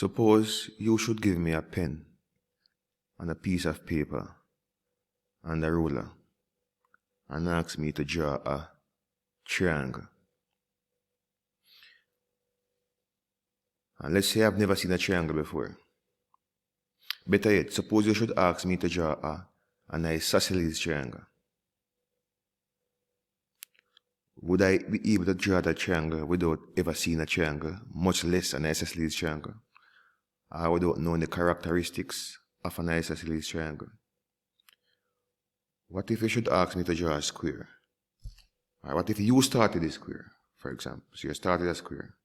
Suppose you should give me a pen and a piece of paper and a ruler and ask me to draw a triangle. And let's say I've never seen a triangle before. Better yet, suppose you should ask me to draw an isosceles triangle. Would I be able to draw that triangle without ever seeing a triangle, much less an isosceles triangle, or without knowing the characteristics of an isosceles triangle? What if you should ask me to draw a square? Or what if you started a square, for example? So you started a square.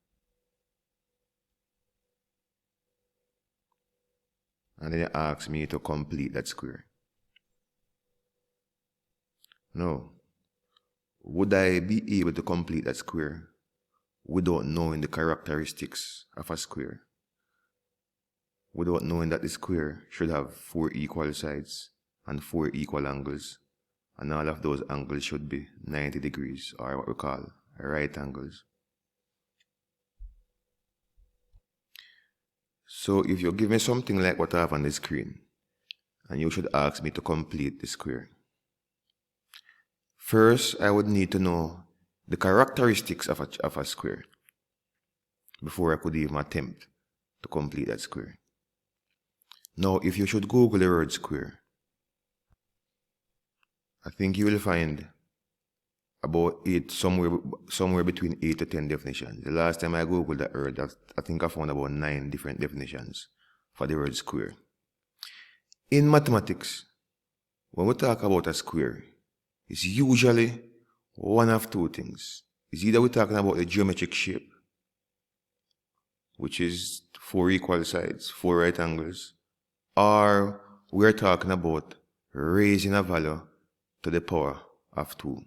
And then you ask me to complete that square. No. Would I be able to complete that square without knowing the characteristics of a square? Without knowing that the square should have 4 equal sides and 4 equal angles, and all of those angles should be 90 degrees, or what we call right angles. So if you give me something like what I have on the screen, and you should ask me to complete the square, first I would need to know the characteristics of a square before I could even attempt to complete that square. Now, if you should Google the word square, I think you will find about somewhere between 8 to 10 definitions. The last time I Googled that word, I think I found about 9 different definitions for the word square. In mathematics, when we talk about a square, it's usually one of 2 things. It's either we're talking about the geometric shape, which is 4 equal sides, 4 right angles, or we're talking about raising a value to the power of 2.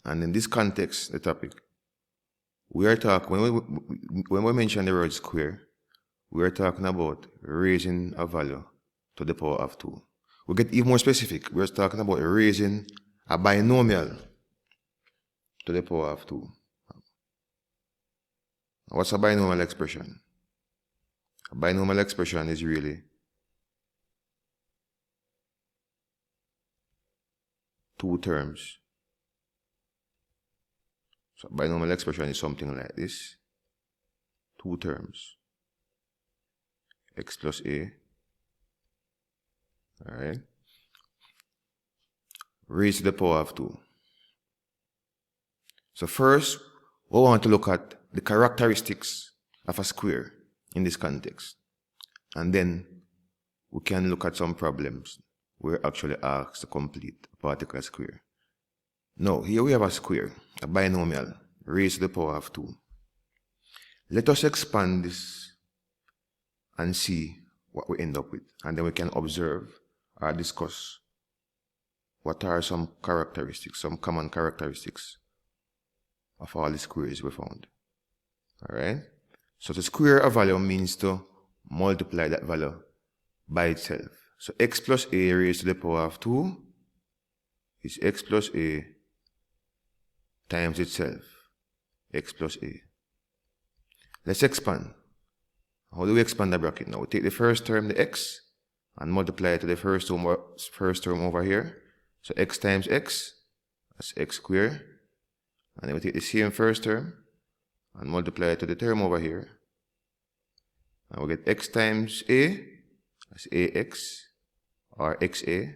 And in this context, the topic, we are talking, when we mention the word square, we are talking about raising a value to the power of 2. We get even more specific. We're talking about raising a binomial to the power of 2. What's a binomial expression? A binomial expression is really 2 terms. So binomial expression is something like this. 2 terms. X plus A. Alright. Raised to the power of 2. So first, we want to look at the characteristics of a square in this context. And then we can look at some problems where we're actually asked to complete a particular square. Now, here we have a square, a binomial, raised to the power of 2. Let us expand this and see what we end up with. And then we can observe or discuss what are some characteristics, some common characteristics of all the squares we found. Alright? So to square a value means to multiply that value by itself. So x plus a raised to the power of 2 is x plus a times itself, x plus a. Let's expand. How do we expand the bracket now? We take the first term, the x, and multiply it to the first term over here. So x times x, that's x squared. And then we take the same first term and multiply it to the term over here. And we get x times a, that's ax, or xa.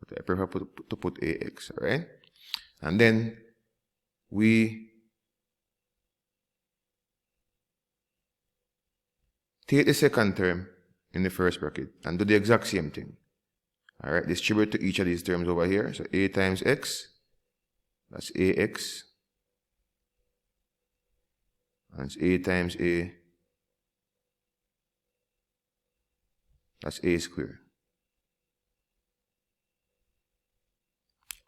But I prefer to put ax, alright? And then we take the second term in the first bracket and do the exact same thing. Alright, distribute to each of these terms over here. So a times x, that's ax. And it's a times a, that's a squared.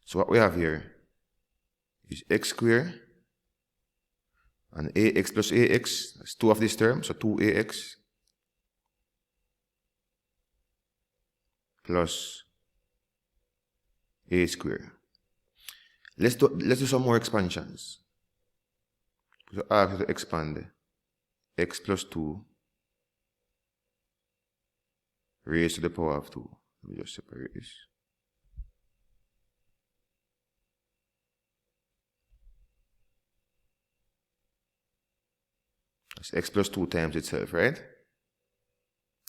So what we have here is x squared and ax plus ax, that's 2 of this term, so 2ax plus a squared. Let's do some more expansions. So I have to expand x plus 2 raised to the power of 2. Let me just separate this. That's x plus 2 times itself, right?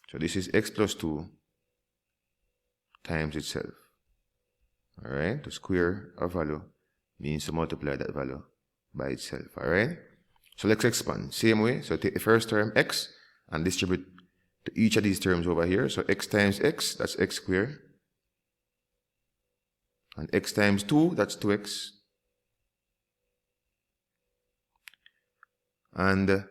So this is x plus 2 times itself. Alright, to square a value means to multiply that value by itself. Alright, so let's expand. Same way, so take the first term x and distribute to each of these terms over here. So x times x, that's x squared. And x times 2, that's 2x. And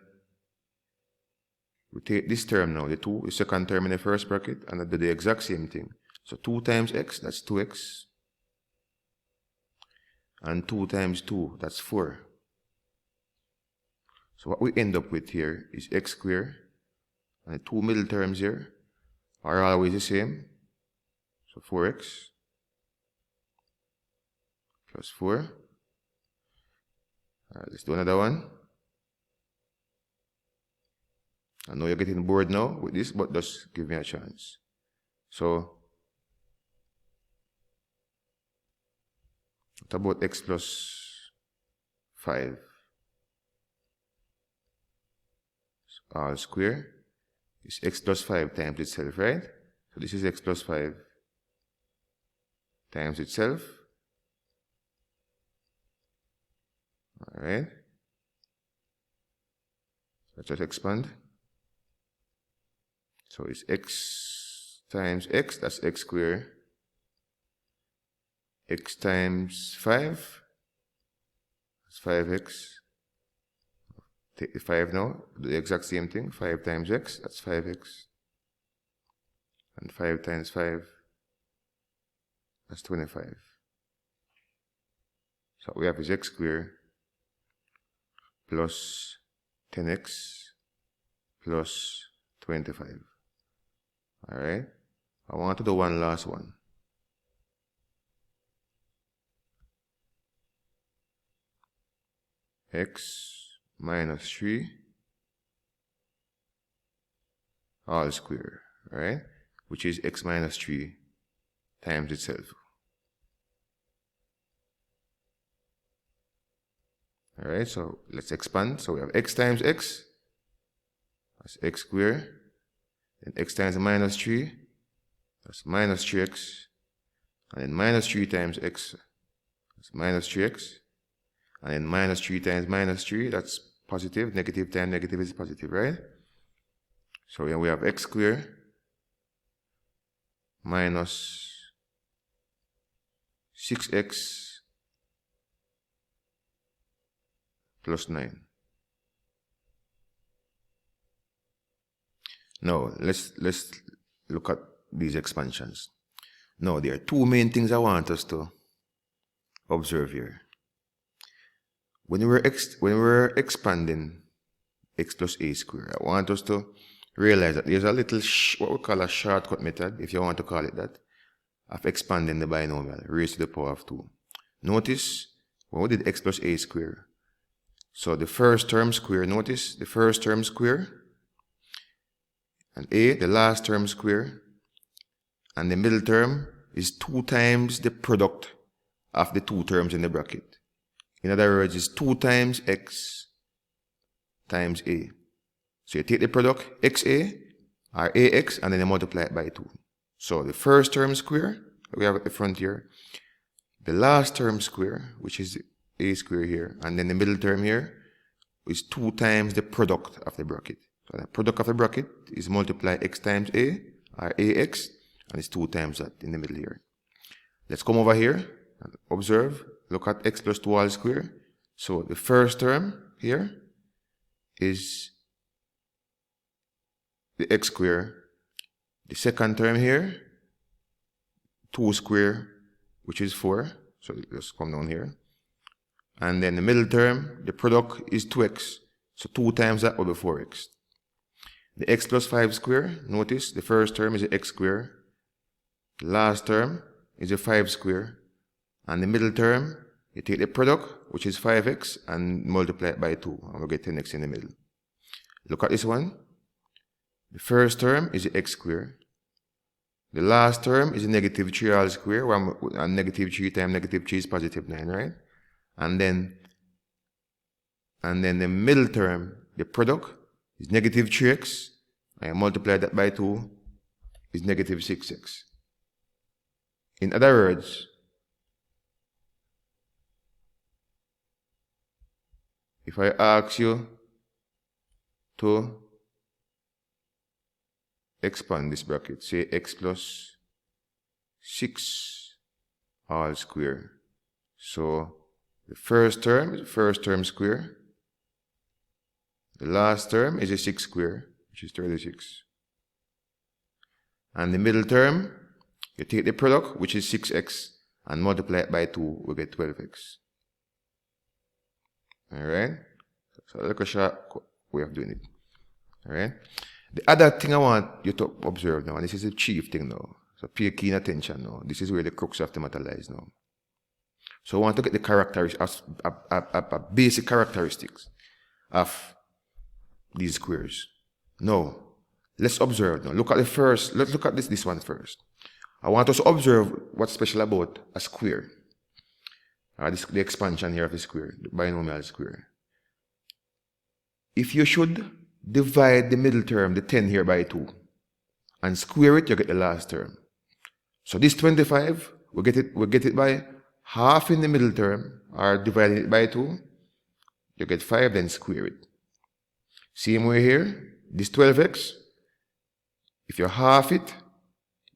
we take this term now, the 2, the second term in the first bracket, and I do the exact same thing. So 2 times x, that's 2x. And 2 times 2, that's 4. So what we end up with here is x squared. And the two middle terms here are always the same. So 4x plus 4. Alright, let's do another one. I know you're getting bored now with this, but just give me a chance. So, what about x plus 5? So all square is x plus 5 times itself, right? So this is x plus 5 times itself. Alright. Let's just expand. So it's x times x, that's x squared. X times 5, that's 5x. Take the 5 now, do the exact same thing. 5 times x, that's 5x. And 5 times 5, that's 25. So what we have is x squared plus 10x plus 25. Alright, I want to do one last one. X minus 3 all square, right? Which is x minus 3 times itself. Alright, so let's expand. So we have x times x, that's x squared. Then x times minus 3, that's minus 3x. And then minus 3 times x, that's minus 3x. And then minus 3 times minus 3, that's positive. Negative times negative is positive, right? So here we have x squared minus 6x plus 9. Now, let's look at these expansions. Now, there are two main things I want us to observe here. When we're expanding x plus a squared, I want us to realize that there's a little, what we call a shortcut method, if you want to call it that, of expanding the binomial raised to the power of 2. Notice, when we did x plus a squared, so the first term square, notice, the first term square, and a, the last term square, and the middle term is 2 times the product of the two terms in the bracket. In other words, it's 2 times x times a. So you take the product xa or ax and then you multiply it by 2. So the first term square, we have at the front here. The last term square, which is a square here, and then the middle term here is 2 times the product of the bracket. So the product of the bracket is multiply x times a or ax, and it's 2 times that in the middle here. Let's come over here and observe. Look at x plus 2 all square. So the first term here is the x square. The second term here, 2 square, which is 4. So let's come down here. And then the middle term, the product is 2x. So 2 times that will be 4x. The x plus 5 square, notice the first term is the x square. The last term is a 5 square. And the middle term, you take the product, which is 5x, and multiply it by 2. And we'll get 10x in the middle. Look at this one. The first term is the x square. The last term is a negative 3 all square, and negative 3 times negative 3 is positive 9, right? And then the middle term, the product, is negative 3x. I multiply that by 2, is negative 6x. In other words, if I ask you to expand this bracket, say x plus 6 all square. So the first term is the first term square. The last term is a 6 square, which is 36. And the middle term, you take the product, which is 6x, and multiply it by 2, we get 12x. Alright? So look at a short way of doing it. Alright? The other thing I want you to observe now, and this is the chief thing now, so pay keen attention now. This is where the crux of the matter lies now. So I want to get the characteristics, a basic characteristics of these squares. Now, let's observe now. Look at the first, let's look at this one first. I want us to observe what's special about a square. The expansion here of the square, the binomial square. If you should divide the middle term, the 10 here, by 2, and square it, you get the last term. So this 25, we get it by half in the middle term, or dividing it by 2, you get 5, then square it. Same way here, this 12x, if you half it,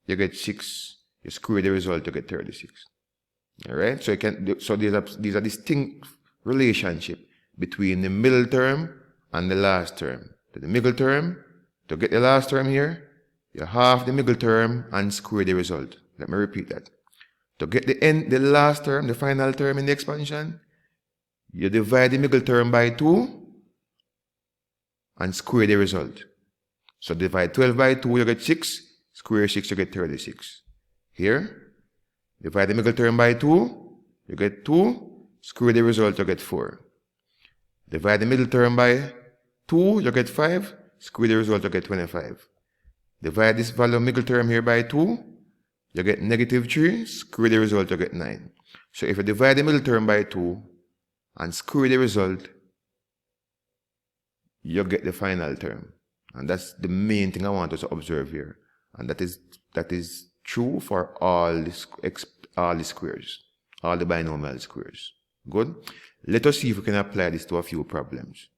you get 6, you square the result, you get 36. Alright, so these are distinct relationship between the middle term and the last term. The middle term, to get the last term here, you half the middle term and square the result. Let me repeat that. To get the last term, the final term in the expansion, you divide the middle term by 2 and square the result. So divide 12 by 2, you get 6, square 6, you get 36. Here, divide the middle term by 2, you get 2, square the result, you get 4. Divide the middle term by 2, you get 5, square the result, you get 25. Divide this value of middle term here by 2, you get negative 3, square the result, you get 9. So if you divide the middle term by 2 and square the result, you get the final term. And that's the main thing I want us to observe here. And that is true for all the squares, all the binomial squares. Good? Let us see if we can apply this to a few problems.